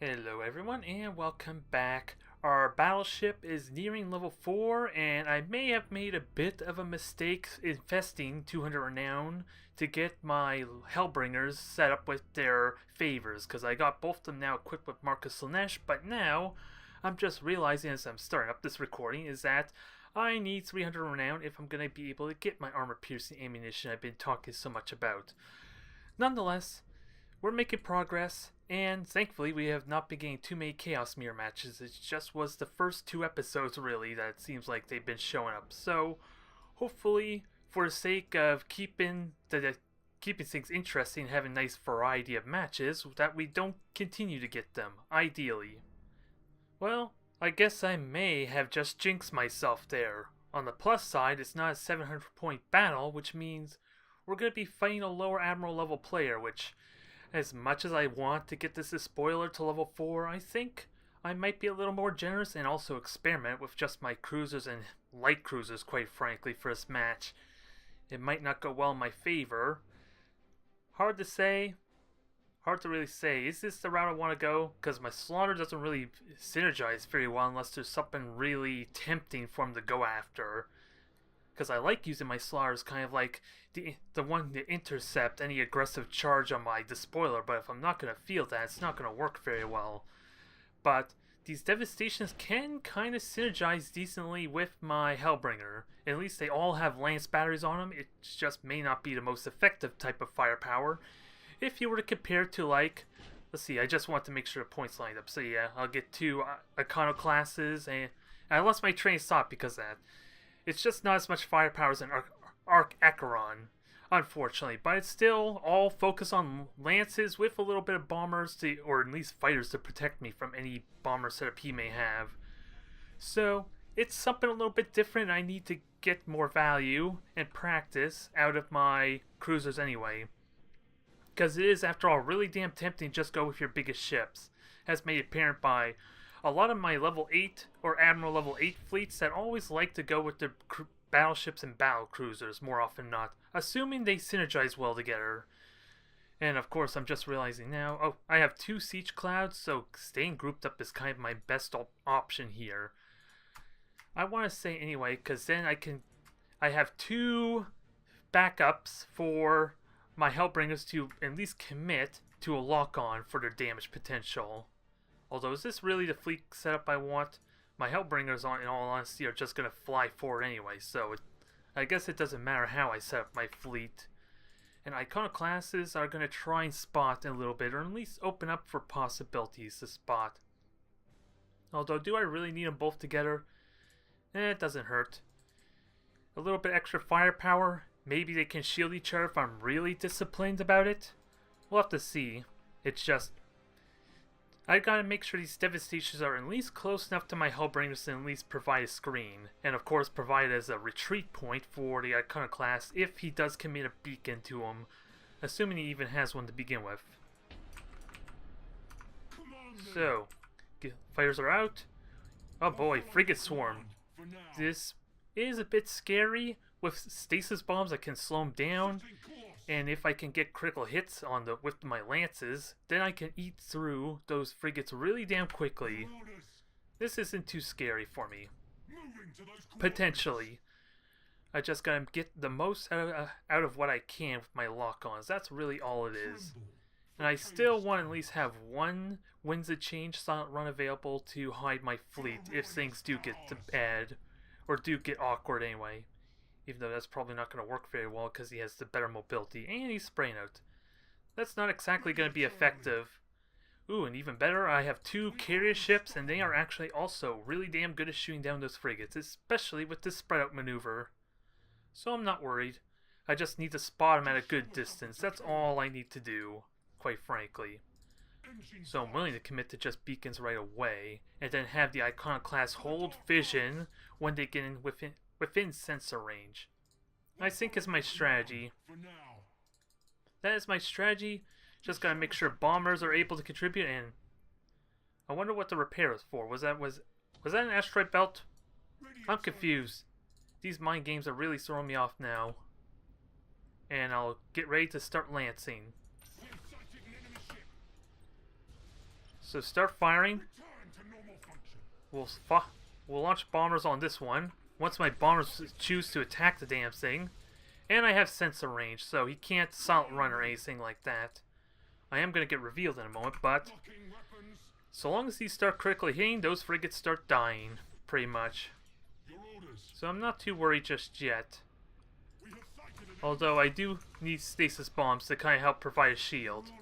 Hello everyone and welcome back. Our battleship is nearing level 4 and I may have made a bit of a mistake investing 200 renown to get my Hellbringers set up with their favors, because I got both of them now equipped with Marcus Slanesh, but now I'm just realizing as I'm starting up this recording is that I need 300 renown if I'm going to be able to get my armor piercing ammunition I've been talking so much about. Nonetheless, we're making progress, and thankfully we have not been getting too many Chaos Mirror matches. It just was the first 2 episodes really that it seems like they've been showing up. So hopefully, for the sake of keeping things interesting, having a nice variety of matches, that we don't continue to get them, ideally. Well, I guess I may have just jinxed myself there. On the plus side, it's not a 700 point battle, which means we're going to be fighting a lower Admiral level player, which, as much as I want to get this as spoiler to level 4, I think I might be a little more generous and also experiment with just my cruisers and light cruisers, quite frankly, for this match. It might not go well in my favor. Hard to say. Hard to really say. Is this the route I want to go? Because my slaughter doesn't really synergize very well unless there's something really tempting for him to go after. Because I like using my slaughters kind of like the one to intercept any aggressive charge on my despoiler, but if I'm not going to feel that, it's not going to work very well. But these devastations can kind of synergize decently with my Hellbringer. At least they all have lance batteries on them. It just may not be the most effective type of firepower. If you were to compare to, like, let's see, I just want to make sure the points lined up. So yeah, I'll get 2 iconoclasts, and I lost my train of thought because of that. It's just not as much firepower as an Arc Acheron, unfortunately, but it's still all focused on lances with a little bit of bombers to, or at least fighters to protect me from any bomber setup he may have. So it's something a little bit different. I need to get more value and practice out of my cruisers anyway, because it is, after all, really damn tempting to just go with your biggest ships, as made apparent by a lot of my level 8 or Admiral level 8 fleets that always like to go with their battleships and battle cruisers more often than not, assuming they synergize well together. And of course, I'm just realizing now, oh, I have 2 siege clouds, so staying grouped up is kind of my best option here. I want to say anyway, because then I have 2 backups for my Hellbringers to at least commit to a lock-on for their damage potential. Although, is this really the fleet setup I want? My Hellbringers, in all honesty, are just going to fly forward anyway, so I guess it doesn't matter how I set up my fleet. And iconoclasts are going to try and spot a little bit, or at least open up for possibilities to spot. Although, do I really need them both together? It doesn't hurt. A little bit extra firepower. Maybe they can shield each other if I'm really disciplined about it. We'll have to see. It's just, I gotta make sure these devastations are at least close enough to my Hellbringers to at least provide a screen. And of course provide as a retreat point for the iconoclast if he does commit a beacon to him. Assuming he even has one to begin with. So, fighters are out. Oh boy, frigate swarm. This is a bit scary. With stasis bombs I can slow them down. And if I can get critical hits on with my lances, then I can eat through those frigates really damn quickly. This isn't too scary for me. Potentially. I just gotta get the most out of what I can with my lock-ons. That's really all it is. And I still want to at least have 1 Winds of Change silent run available to hide my fleet if things do get bad. Or do get awkward anyway. Even though that's probably not going to work very well because he has the better mobility and he's spraying out. That's not exactly going to be effective. Ooh, and even better, I have 2 carrier ships and they are actually also really damn good at shooting down those frigates, especially with this spread out maneuver. So I'm not worried. I just need to spot them at a good distance. That's all I need to do, quite frankly. So I'm willing to commit to just beacons right away and then have the iconoclast hold vision when they get in within sensor range. I think is my strategy. That is my strategy. Just gotta make sure bombers are able to contribute, and I wonder what the repair is for. Was that an asteroid belt? I'm confused. These mind games are really throwing me off now. And I'll get ready to start lancing. So start firing. We'll launch bombers on this one. Once my bombers choose to attack the damn thing. And I have sensor range, so he can't silent run or anything like that. I am going to get revealed in a moment, but so long as these start critically hitting, those frigates start dying, pretty much. So I'm not too worried just yet. Although I do need stasis bombs to kind of help provide a shield.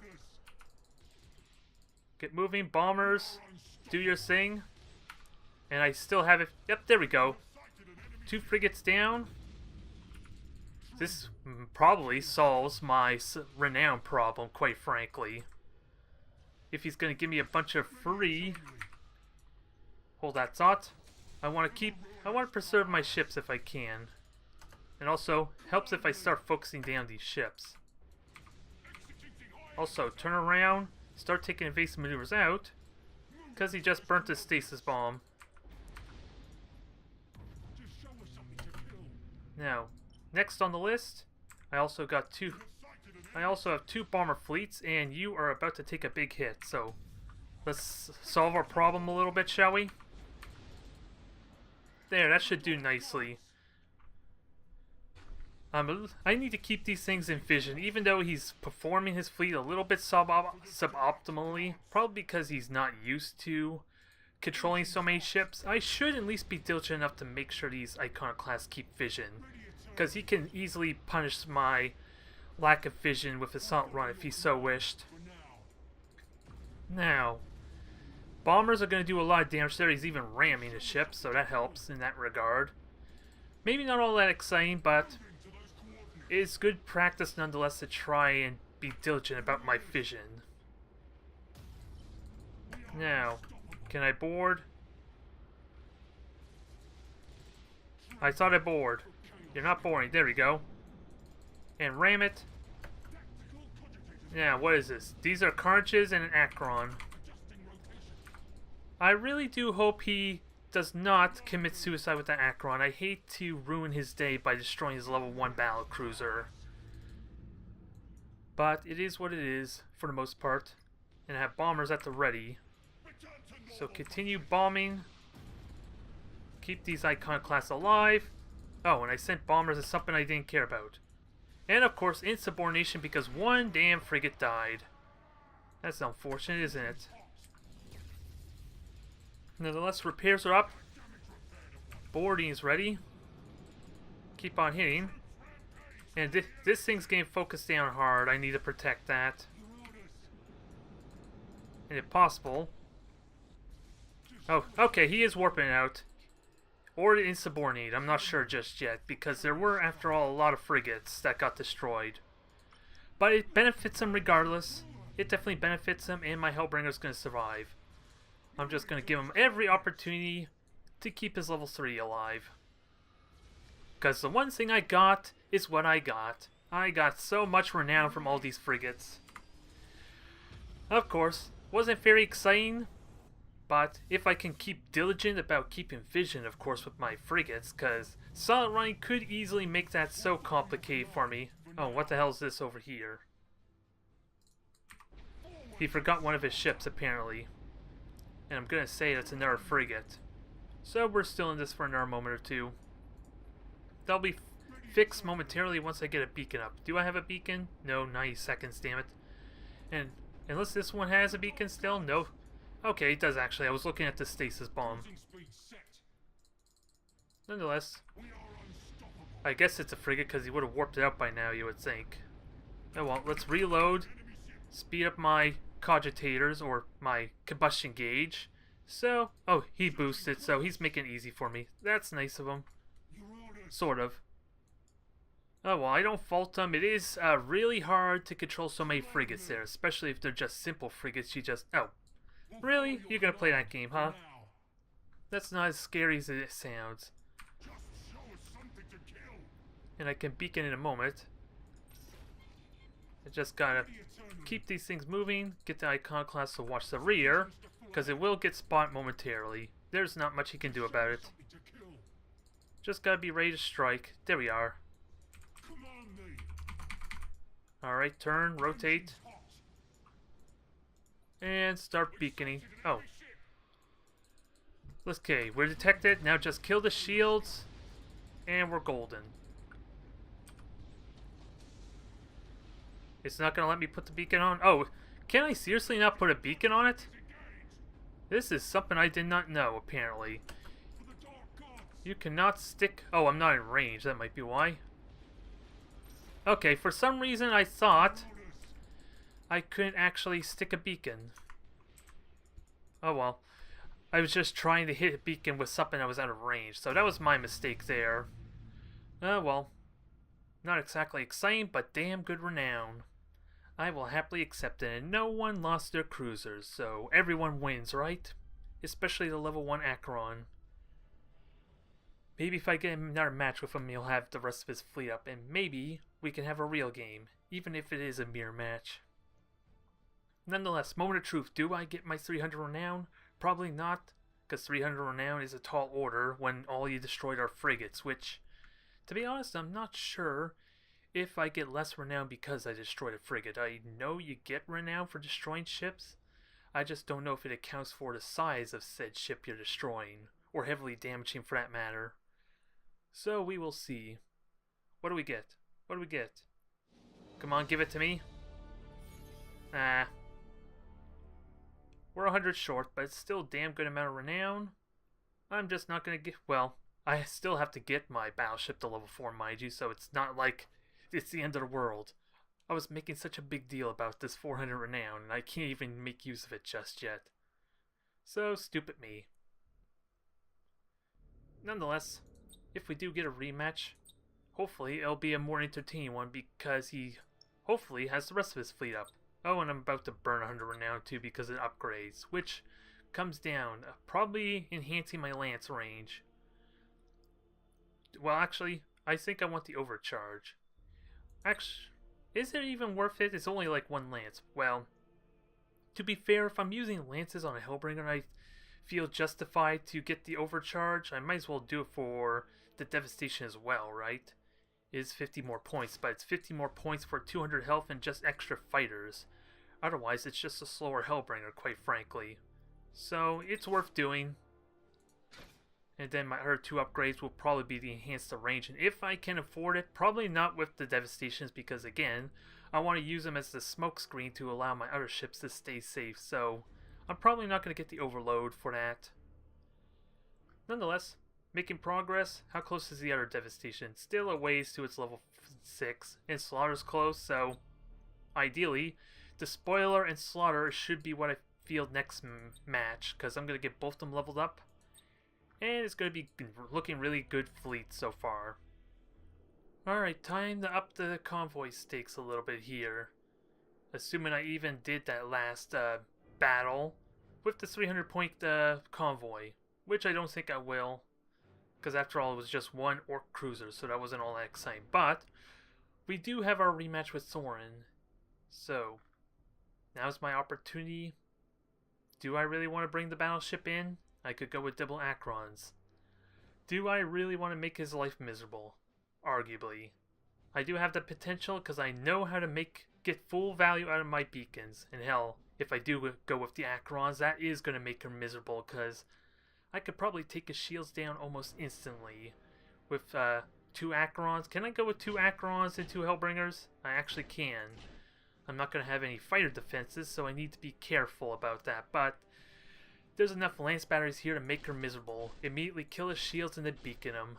Get moving, bombers. Do your thing. And I still have it. Yep, there we go. 2 frigates down. This probably solves my renown problem, quite frankly. If he's going to give me a bunch of free... Hold that thought. I want to preserve my ships if I can. And also, helps if I start focusing down these ships. Also, turn around, start taking evasive maneuvers out, because he just burnt his stasis bomb. Now, next on the list, I also have 2 bomber fleets, and you are about to take a big hit, so let's solve our problem a little bit, shall we? There, that should do nicely. I need to keep these things in vision, even though he's performing his fleet a little bit suboptimally, probably because he's not used to controlling so many ships. I should at least be diligent enough to make sure these iconoclasts keep vision, because he can easily punish my lack of vision with assault run if he so wished. Now, bombers are going to do a lot of damage there. He's even ramming his ship, so that helps in that regard. Maybe not all that exciting, but it's good practice nonetheless to try and be diligent about my vision. Now, can I board? I thought I bored. You're not boring. There we go. And ram it. Now, what is this? These are Carnages and an Akron. I really do hope he does not commit suicide with the Akron. I hate to ruin his day by destroying his level 1 battle cruiser. But it is what it is, for the most part. And I have bombers at the ready. So continue bombing. Keep these iconoclasts alive. Oh, and I sent bombers as something I didn't care about. And of course, insubordination because 1 damn frigate died. That's unfortunate, isn't it? Nonetheless, repairs are up. Boarding is ready. Keep on hitting. And this thing's getting focused down hard. I need to protect that. And if possible... Oh, okay, he is warping out. Or insubordinate, I'm not sure just yet, because there were, after all, a lot of frigates that got destroyed. But it benefits him regardless. It definitely benefits him, and my Hellbringer's going to survive. I'm just going to give him every opportunity to keep his level 3 alive. Because the one thing I got is what I got. I got so much renown from all these frigates. Of course, wasn't very exciting. But if I can keep diligent about keeping vision, of course, with my frigates, because silent running could easily make that so complicated for me. Oh, what the hell is this over here? He forgot one of his ships, apparently. And I'm going to say that's another frigate. So we're still in this for another moment or two. That'll be fixed momentarily once I get a beacon up. Do I have a beacon? No, 90 seconds, damn it. And unless this one has a beacon still? No. Okay, it does actually. I was looking at the stasis bomb. Nonetheless, I guess it's a frigate because he would have warped it out by now, you would think. Oh well, let's reload. Speed up my cogitators, or my combustion gauge. So, oh, he boosted, so he's making it easy for me. That's nice of him. Sort of. Oh well, I don't fault him. It is really hard to control so many frigates there, especially if they're just simple frigates. You just... Oh. Really? You're gonna play that game, huh? That's not as scary as it sounds. And I can beacon in a moment. I just gotta keep these things moving, get the iconoclast to watch the rear, because it will get spotted momentarily. There's not much he can do about it. Just gotta be ready to strike. There we are. Alright, turn, rotate. And start beaconing. Oh. Okay, we're detected. Now just kill the shields. And we're golden. It's not going to let me put the beacon on. Oh, can I seriously not put a beacon on it? This is something I did not know, apparently. You cannot stick... Oh, I'm not in range. That might be why. Okay, for some reason I thought I couldn't actually stick a beacon. Oh well. I was just trying to hit a beacon with something that was out of range, so that was my mistake there. Oh well. Not exactly exciting, but damn good renown. I will happily accept it, and no one lost their cruisers, so everyone wins, right? Especially the level 1 Acheron. Maybe if I get another match with him, he'll have the rest of his fleet up, and maybe we can have a real game, even if it is a mere match. Nonetheless, moment of truth, do I get my 300 renown? Probably not, because 300 renown is a tall order when all you destroyed are frigates, which, to be honest, I'm not sure if I get less renown because I destroyed a frigate. I know you get renown for destroying ships, I just don't know if it accounts for the size of said ship you're destroying, or heavily damaging for that matter. So we will see. What do we get? What do we get? Come on, give it to me. Ah. We're 100 short, but it's still a damn good amount of renown. I'm just not going to get... Well, I still have to get my battleship to level 4, mind you, so it's not like it's the end of the world. I was making such a big deal about this 400 renown, and I can't even make use of it just yet. So, stupid me. Nonetheless, if we do get a rematch, hopefully it'll be a more entertaining one because he hopefully has the rest of his fleet up. Oh, and I'm about to burn 100 renown too because it upgrades, which comes down, probably enhancing my lance range. Well, actually, I think I want the overcharge. Actually, is it even worth it? It's only like one lance. Well, to be fair, if I'm using lances on a Hellbringer and I feel justified to get the overcharge, I might as well do it for the devastation as well, right? It is 50 more points, but it's 50 more points for 200 health and just extra fighters. Otherwise, it's just a slower Hellbringer, quite frankly. So, it's worth doing. And then my other two upgrades will probably be the enhanced range, and if I can afford it, probably not with the devastations because again, I want to use them as the smoke screen to allow my other ships to stay safe, so I'm probably not going to get the overload for that. Nonetheless, making progress. How close is the other devastation? Still a ways to its level 6, and Slaughter's close, so ideally, the Spoiler and Slaughter should be what I field next match, because I'm going to get both of them leveled up. And it's going to be looking really good fleet so far. Alright, time to up the convoy stakes a little bit here. Assuming I even did that last battle with the 300 point convoy. Which I don't think I will. Because after all, it was just one Orc cruiser, so that wasn't all that exciting. But, we do have our rematch with Thorin. So, now's my opportunity. Do I really want to bring the battleship in? I could go with double Acrons. Do I really want to make his life miserable? Arguably. I do have the potential because I know how to get full value out of my beacons. And hell, if I do go with the Acrons, that is going to make him miserable because I could probably take his shields down almost instantly with 2 Acrons. Can I go with 2 Acrons and 2 Hellbringers? I actually can. I'm not going to have any fighter defenses, so I need to be careful about that. But there's enough lance batteries here to make her miserable. Immediately kill his shields and then beacon him.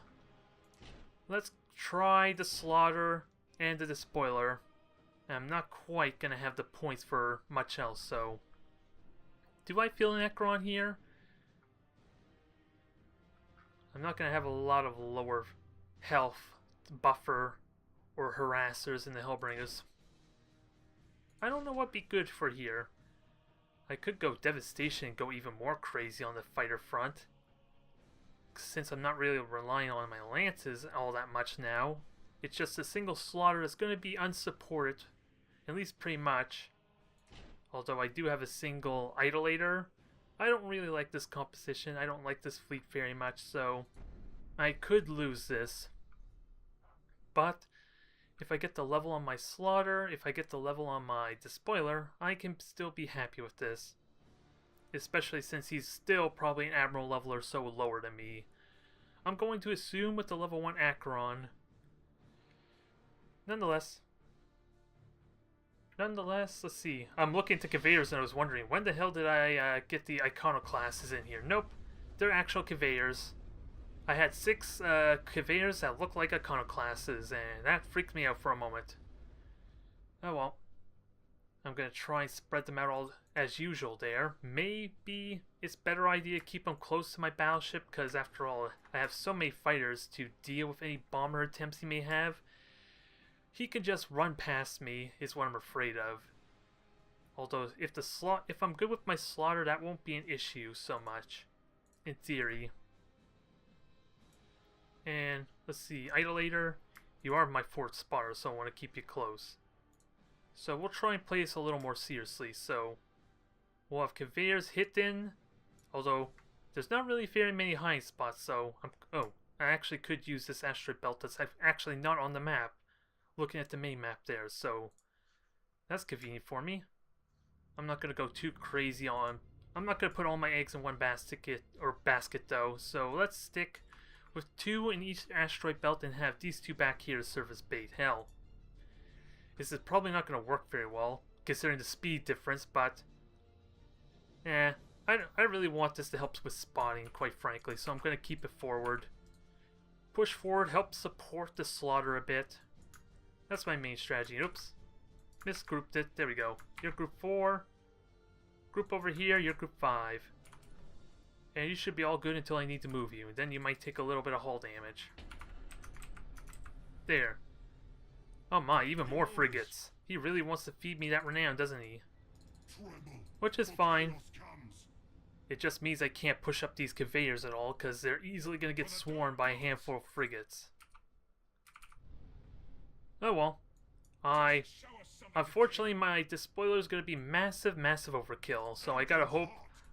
Let's try the Slaughter and the Despoiler. I'm not quite going to have the points for much else, so... Do I feel an Acheron here? I'm not going to have a lot of lower health, buffer, or harassers in the Hellbringers. I don't know what'd be good for here. I could go Devastation and go even more crazy on the fighter front. Since I'm not really relying on my lances all that much now, it's just a single Slaughter that's going to be unsupported, at least pretty much. Although I do have a single Idolator, I don't really like this composition, I don't like this fleet very much, so I could lose this. But If I get the level on my slaughter, if I get the level on my despoiler, I can still be happy with this. Especially since he's still probably an admiral level or so lower than me. I'm going to assume with the level 1 Acheron. Nonetheless, let's see. I'm looking to conveyors and I was wondering, when the hell did I get the iconoclasts in here? Nope, they're actual conveyors. I had 6 conveyors that look like iconoclasts, and that freaked me out for a moment. Oh well. I'm going to try and spread them out all as usual there. Maybe it's a better idea to keep them close to my battleship, because after all, I have so many fighters to deal with any bomber attempts he may have. He can just run past me, is what I'm afraid of. Although, if I'm good with my slaughter, that won't be an issue so much. In theory. And, let's see, Idolator, you are my 4th spotter, so I want to keep you close. So we'll try and play this a little more seriously. So we'll have conveyors hidden, although there's not really very many hiding spots. So I actually could use this asteroid belt that's actually not on the map. Looking at the main map there, so that's convenient for me. I'm not gonna go too crazy on. I'm not gonna put all my eggs in one basket though. So let's stick with 2 in each asteroid belt and have these 2 back here to serve as bait. Hell. This is probably not going to work very well, considering the speed difference, but I really want this to help with spotting, quite frankly, so I'm going to keep it forward. Push forward, help support the slaughter a bit. That's my main strategy. Oops. Misgrouped it. There we go. You're group 4. Group over here, you're group 5. And you should be all good until I need to move you, and then you might take a little bit of hull damage. There. Oh my, even more frigates. He really wants to feed me that renown, doesn't he? Which is fine. It just means I can't push up these conveyors at all, because they're easily going to get swarmed by a handful of frigates. Oh well. Unfortunately, my despoiler is going to be massive overkill, so I gotta hope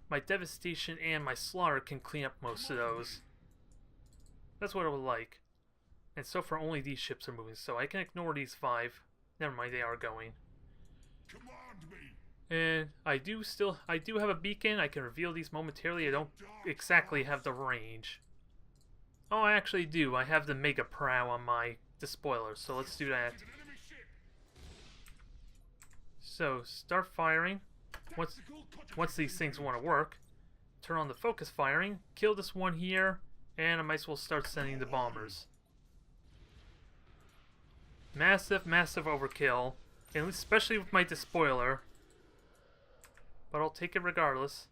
my devastation and my slaughter can clean up most of those. That's what I would like. And so far only these ships are moving, so I can ignore these 5. Never mind, they are going. And I do have a beacon. I can reveal these momentarily. I don't exactly have the range. Oh, I actually do. I have the Mega Prow on my despoiler, so let's do that. So, start firing. Once these things want to work, turn on the focus firing, kill this one here, and I might as well start sending the bombers. Massive overkill, and especially with my despoiler. But I'll take it regardless.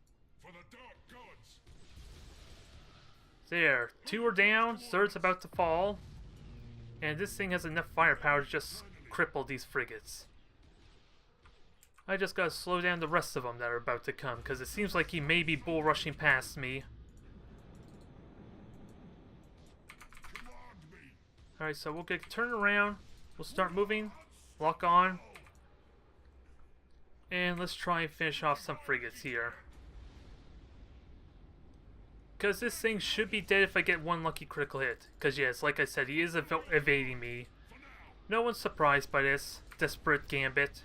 There, 2 are down, 3rd's about to fall. And this thing has enough firepower to just cripple these frigates. I just gotta slow down the rest of them that are about to come, because it seems like he may be bull rushing past me. Alright, so we'll turn around. We'll start moving, lock on, and let's try and finish off some frigates here. Because this thing should be dead if I get 1 lucky critical hit. Because yes, like I said, he is evading me. No one's surprised by this desperate gambit.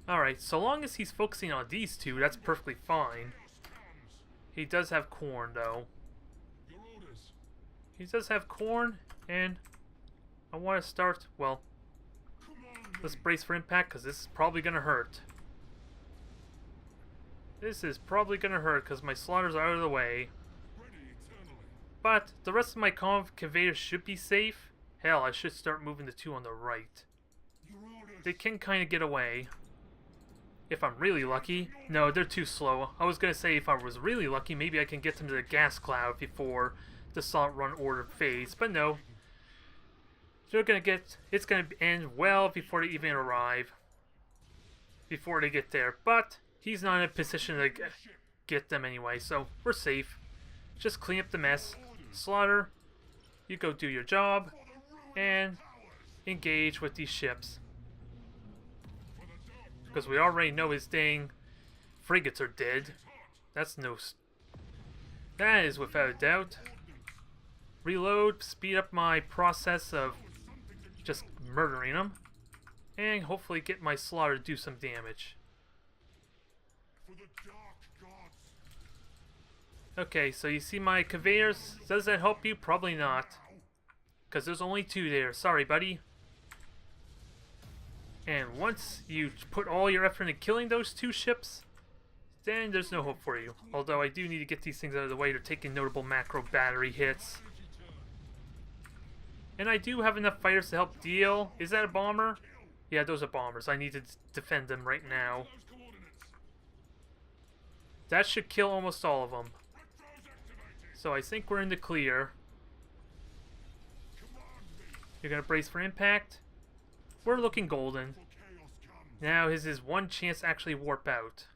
Alright, so long as he's focusing on these 2, that's perfectly fine. He does have corn, though. He does have corn. And I want to start, well, let's brace for impact, because this is probably going to hurt. This is probably going to hurt, because my slaughters are out of the way. But the rest of my conveyors should be safe. Hell, I should start moving the 2 on the right. They can kind of get away. If I'm really lucky. No, they're too slow. I was going to say if I was really lucky, maybe I can get them to the gas cloud before the salt run order phase, but no. They're gonna it's gonna end well before they even arrive. Before they get there, but he's not in a position to get them anyway, so we're safe. Just clean up the mess. Slaughter, you go do your job, and engage with these ships. Because we already know his dang frigates are dead. That is without a doubt. reload, speed up my process of just murdering them, and hopefully get my slaughter to do some damage. Okay, so you see my conveyors? Does that help you? Probably not. Because there's only 2 there. Sorry, buddy. And once you put all your effort into killing those 2 ships, then there's no hope for you. Although I do need to get these things out of the way. They're taking notable macro battery hits. And I do have enough fighters to help deal. Is that a bomber? Yeah, those are bombers. I need to defend them right now. That should kill almost all of them. So I think we're in the clear. You're going to brace for impact? We're looking golden. Now is his one chance to actually warp out.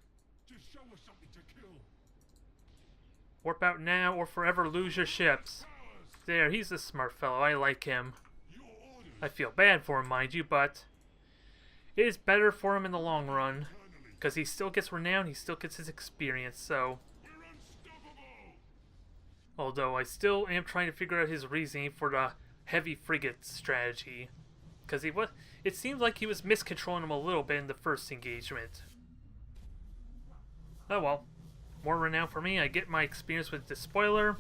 Warp out now or forever lose your ships. There, he's a smart fellow. I like him. I feel bad for him, mind you, but it is better for him in the long run. Because he still gets renown, he still gets his experience, so... Although I still am trying to figure out his reasoning for the heavy frigate strategy. Because it seemed like he was miscontrolling him a little bit in the first engagement. Oh well. More renown for me. I get my experience with the spoiler.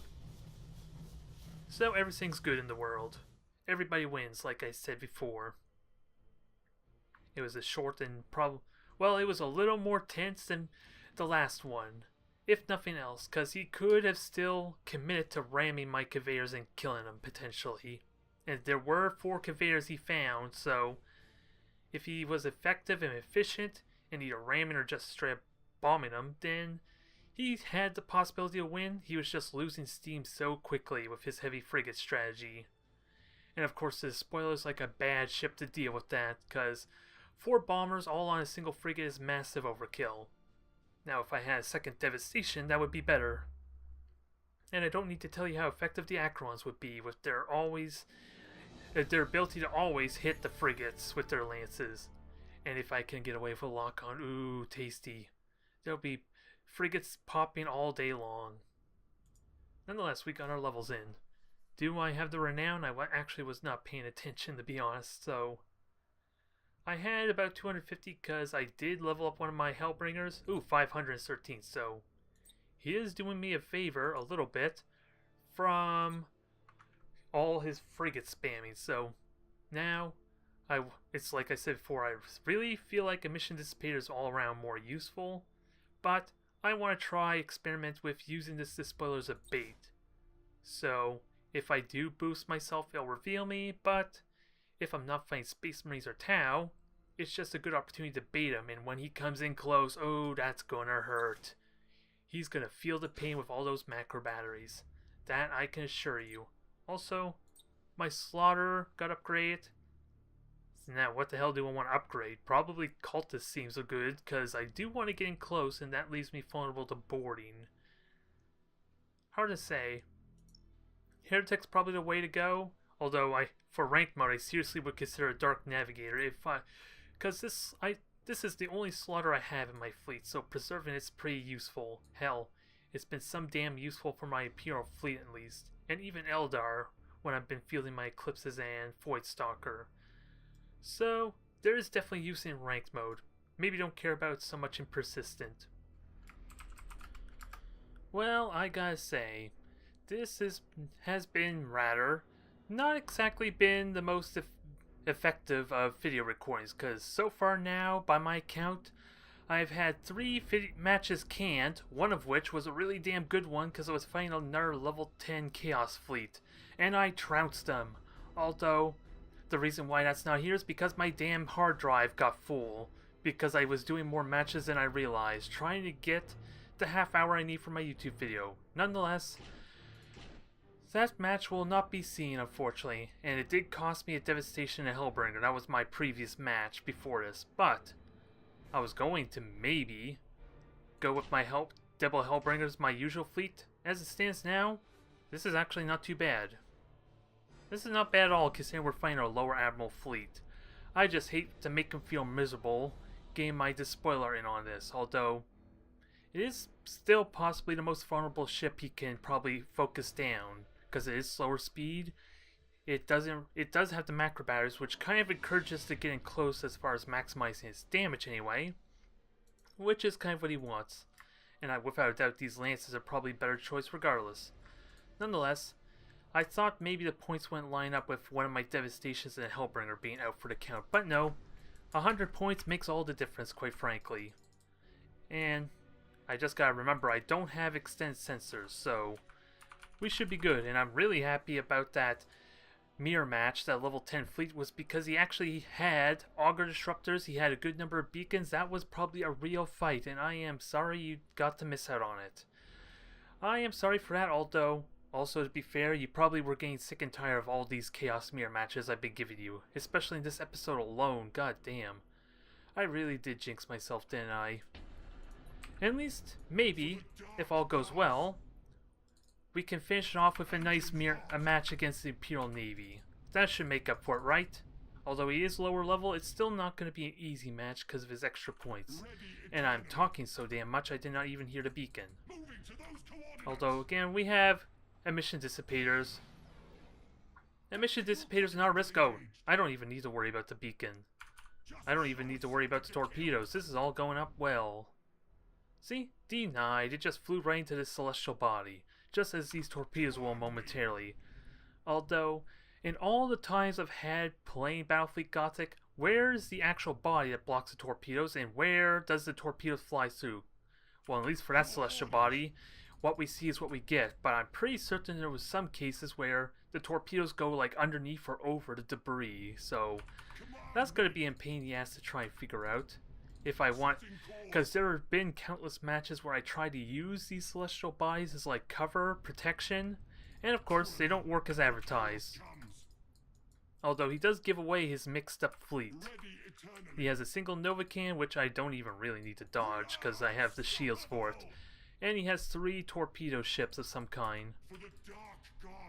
So everything's good in the world. Everybody wins, like I said before. It was a short and well, it was a little more tense than the last one. If nothing else, because he could have still committed to ramming my conveyors and killing them, potentially. And there were 4 conveyors he found, so if he was effective and efficient, and either ramming or just straight up bombing them, then he had the possibility to win. He was just losing steam so quickly with his heavy frigate strategy. And of course, the spoiler's like a bad ship to deal with that, because 4 bombers all on a single frigate is massive overkill. Now, if I had a second devastation, that would be better. And I don't need to tell you how effective the Acrons would be with their ability to always hit the frigates with their lances. And if I can get away with a lock-on, ooh, tasty. There'll be frigates popping all day long. Nonetheless, we got our levels in. Do I have the renown? I actually was not paying attention, to be honest, so... I had about 250 because I did level up one of my Hellbringers. Ooh, 513, so he is doing me a favor a little bit from all his frigate spamming. So now, it's like I said before, I really feel like Emission Dissipator is all around more useful, but I want to try experiment with using this spoiler as a bait. So if I do boost myself, it'll reveal me, but if I'm not fighting Space Marines or Tau, it's just a good opportunity to bait him, and when he comes in close, oh, that's gonna hurt. He's gonna feel the pain with all those macro batteries. That I can assure you. Also, my slaughter got upgraded. Now, what the hell do I want to upgrade? Probably Cultist seems so good, because I do want to get in close, and that leaves me vulnerable to boarding. Hard to say. Heretic's probably the way to go. Although for ranked mode, I seriously would consider a Dark Navigator because this is the only slaughter I have in my fleet, so preserving it's pretty useful. Hell, it's been some damn useful for my Imperial fleet at least, and even Eldar when I've been fielding my Eclipses and Void Stalker. So there is definitely use in ranked mode. Maybe don't care about it so much in persistent. Well, I gotta say, this has been rather not exactly been the most effective of video recordings, because so far now, by my count, I've had 3 matches canned, one of which was a really damn good one because I was fighting another level 10 Chaos fleet, and I trounced them. Although, the reason why that's not here is because my damn hard drive got full, because I was doing more matches than I realized, trying to get the half hour I need for my YouTube video. Nonetheless, that match will not be seen, unfortunately, and it did cost me a devastation in Hellbringer. That was my previous match before this, but I was going to maybe go with my double Hellbringers, my usual fleet. As it stands now, this is actually not too bad. This is not bad at all, considering we're fighting our lower admiral fleet. I just hate to make him feel miserable getting my despoiler in on this, although it is still possibly the most vulnerable ship he can probably focus down, because it is slower speed. It does have the macro batteries, which kind of encourages to get in close as far as maximizing its damage anyway, which is kind of what he wants. And without a doubt, these lances are probably a better choice regardless. Nonetheless, I thought maybe the points wouldn't line up with one of my devastations and a Hellbringer being out for the count, but no. 100 points makes all the difference, quite frankly. And I just gotta remember I don't have extended sensors, so we should be good. And I'm really happy about that mirror match, that level 10 fleet, was because he actually had auger disruptors, he had a good number of beacons. That was probably a real fight, and I am sorry you got to miss out on it. I am sorry for that, although, also to be fair, you probably were getting sick and tired of all these chaos mirror matches I've been giving you, especially in this episode alone. God damn. I really did jinx myself, didn't I? At least, maybe, if all goes well, we can finish it off with a nice match against the Imperial Navy. That should make up for it, right? Although he is lower level, it's still not going to be an easy match because of his extra points. And I'm talking so damn much I did not even hear the beacon. Although, again, we have emission dissipators. Emission dissipators are not a risk. Oh, I don't even need to worry about the beacon. I don't even need to worry about the torpedoes. This is all going up well. See? Denied. It just flew right into this celestial body, just as these torpedoes will momentarily. Although, in all the times I've had playing Battlefleet Gothic, where is the actual body that blocks the torpedoes, and where does the torpedoes fly through? Well, at least for that celestial body, what we see is what we get, but I'm pretty certain there was some cases where the torpedoes go like underneath or over the debris, so that's going to be a pain in the ass to try and figure out. If I want, because there have been countless matches where I try to use these celestial bodies as like cover, protection, and of course they don't work as advertised. Although he does give away his mixed up fleet. He has a single Novacan, which I don't even really need to dodge because I have the shields for it. And he has 3 torpedo ships of some kind.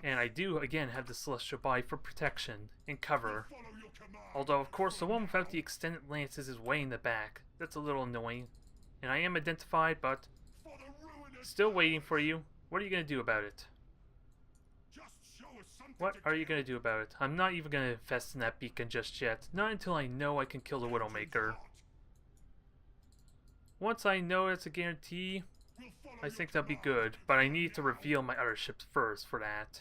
And I do again have the celestial body for protection and cover. Although of course the one without the extended lances is way in the back. That's a little annoying. And I am identified, but still waiting for you. What are you going to do about it? What are you going to do about it? I'm not even going to invest in that beacon just yet. Not until I know I can kill the Widowmaker. Once I know it's a guarantee, I think that'll be good. But I need to reveal my other ships first for that.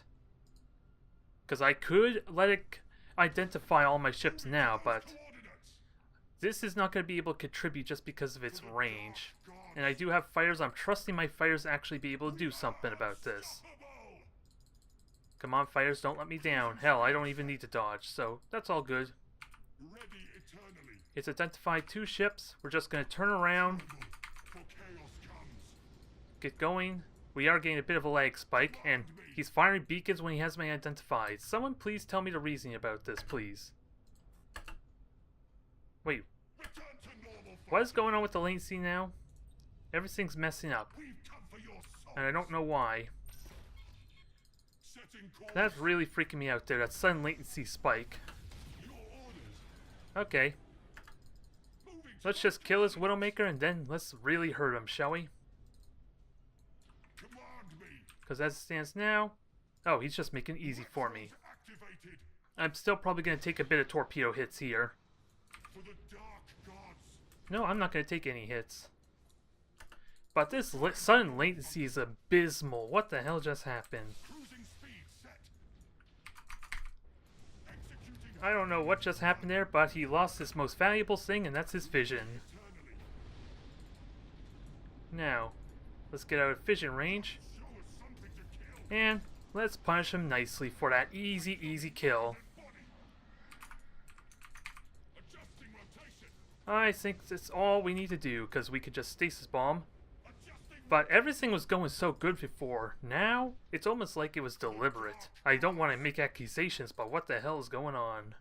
Because I could let it identify all my ships now, but this is not going to be able to contribute just because of its range. And I do have fighters. I'm trusting my fighters to actually be able to do something about this. Come on, fighters, don't let me down. Hell, I don't even need to dodge, so that's all good. It's identified 2 ships. We're just going to turn around, get going. We are getting a bit of a lag spike, and he's firing beacons when he has me identified. Someone please tell me the reasoning about this, please. Wait. What is going on with the latency now? Everything's messing up. And I don't know why. That's really freaking me out there, that sudden latency spike. Okay. Let's just kill this Widowmaker and then let's really hurt him, shall we? Because as it stands now... Oh, he's just making it easy for me. I'm still probably going to take a bit of torpedo hits here. No, I'm not going to take any hits. But this sudden latency is abysmal. What the hell just happened? I don't know what just happened there, but he lost his most valuable thing, and that's his vision. Now, let's get out of vision range. And let's punish him nicely for that easy kill. I think that's all we need to do, because we could just stasis bomb. But everything was going so good before. Now, it's almost like it was deliberate. I don't want to make accusations, but what the hell is going on?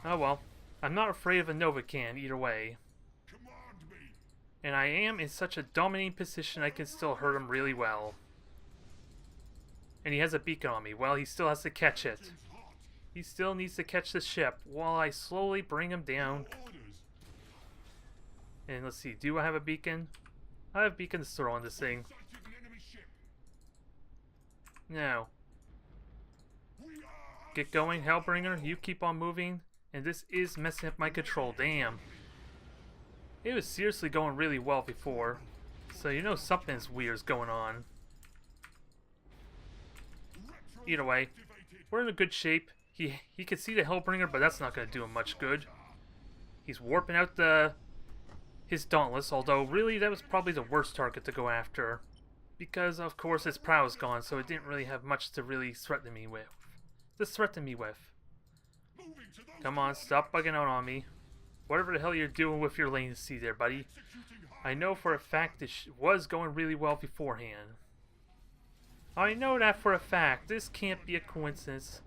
Oh well. I'm not afraid of a Novacan either way. And I am in such a dominating position I can still hurt him really well. And he has a beacon on me. Well, he still has to catch it. He still needs to catch the ship while I slowly bring him down. And let's see, do I have a beacon? I have beacons to throw on this thing. Now, get going, Hellbringer. You keep on moving. And this is messing up my control. Damn. It was seriously going really well before. So you know something's weird's going on. Either way, we're in a good shape. He can see the Hellbringer, but that's not going to do him much good. He's warping out his Dauntless, although really that was probably the worst target to go after. Because of course its prow is gone, so it didn't really have much to really threaten me with. Come on, stop bugging out on me. Whatever the hell you're doing with your lane C there, buddy. I know for a fact this was going really well beforehand. I know that for a fact. This can't be a coincidence.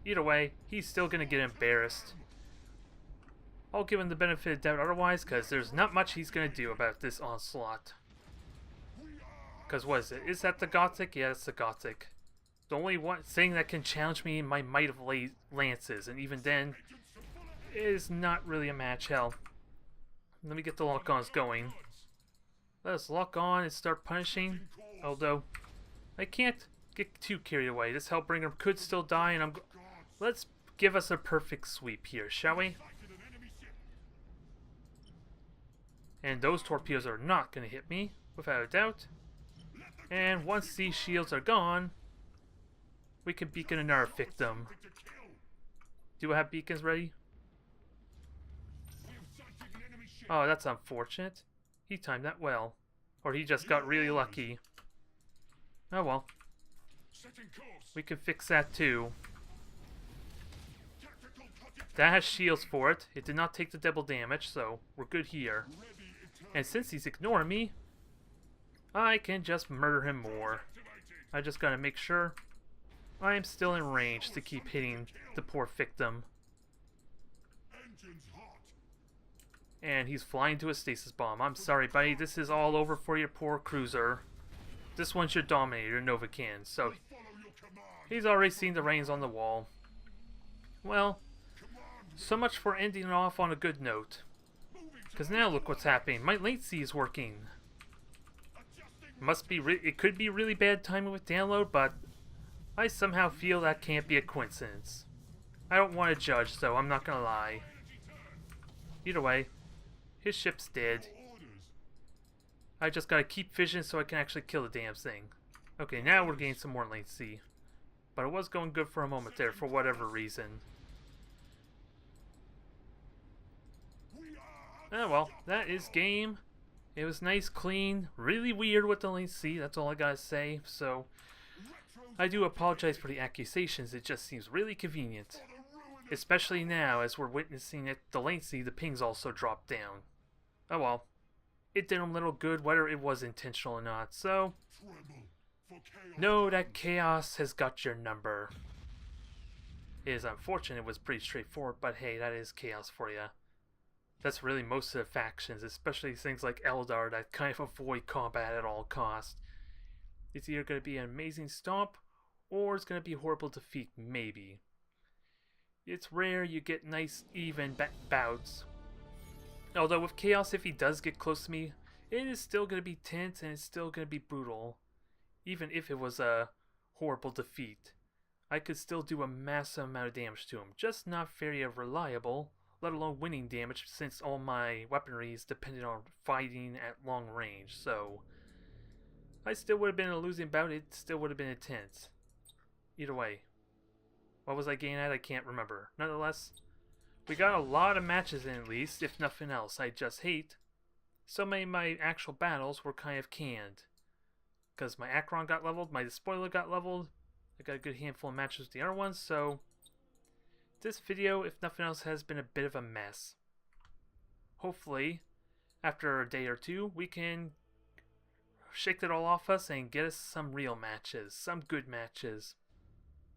Either way, he's still going to get embarrassed. I'll give him the benefit of the doubt otherwise, because there's not much he's going to do about this onslaught. Because what is it? Is that the Gothic? Yeah, it's the Gothic. The only one thing that can challenge me in my might of lances, and even then, is not really a match. Hell, let me get the lock-ons going. Let us lock on and start punishing. Although, I can't get too carried away. This Hellbringer could still die, and let's give us a perfect sweep here, shall we? And those torpedoes are not going to hit me, without a doubt. And once these shields are gone, we can beacon another victim. Do I have beacons ready? Oh, that's unfortunate. He timed that well. Or he just got really lucky. Oh well. We can fix that too. That has shields for it. It did not take the double damage, so we're good here. And since he's ignoring me, I can just murder him more. I just gotta make sure I am still in range to keep hitting the poor victim. And he's flying to a stasis bomb. I'm sorry, buddy. This is all over for your poor cruiser. This one's your Dominator, Novacan. So he's already seen the reins on the wall. Well, so much for ending it off on a good note. Because now look what's happening. My late C is working. It could be really bad timing with download, but I somehow feel that can't be a coincidence. I don't want to judge, so I'm not gonna lie. Either way, his ship's dead. I just gotta keep fishing so I can actually kill the damn thing. Okay, now we're getting some more lane C. But it was going good for a moment there, for whatever reason. Oh well, that is game. It was nice, clean, really weird with the lane C, that's all I gotta say. So, I do apologize for the accusations, it just seems really convenient. Especially now, as we're witnessing it, the lane C, the pings also dropped down. Oh well. It did them little good, whether it was intentional or not, so know that chaos has got your number. It is unfortunate, it was pretty straightforward, but hey, that is chaos for you. That's really most of the factions, especially things like Eldar that kind of avoid combat at all costs. It's either going to be an amazing stomp, or it's going to be a horrible defeat, maybe. It's rare you get nice, even bouts. Although with Chaos, if he does get close to me, it is still going to be tense and it's still going to be brutal. Even if it was a horrible defeat. I could still do a massive amount of damage to him. Just not very reliable, let alone winning damage, since all my weaponry is dependent on fighting at long range. So, I still would have been in a losing bout, it still would have been intense. Either way. What was I getting at? I can't remember. Nonetheless, we got a lot of matches in at least, if nothing else. I just hate so many of my actual battles were kind of canned. Because my Akron got leveled, my Despoiler got leveled, I got a good handful of matches with the other ones, so this video, if nothing else, has been a bit of a mess. Hopefully, after a day or two, we can shake that all off us and get us some real matches, some good matches.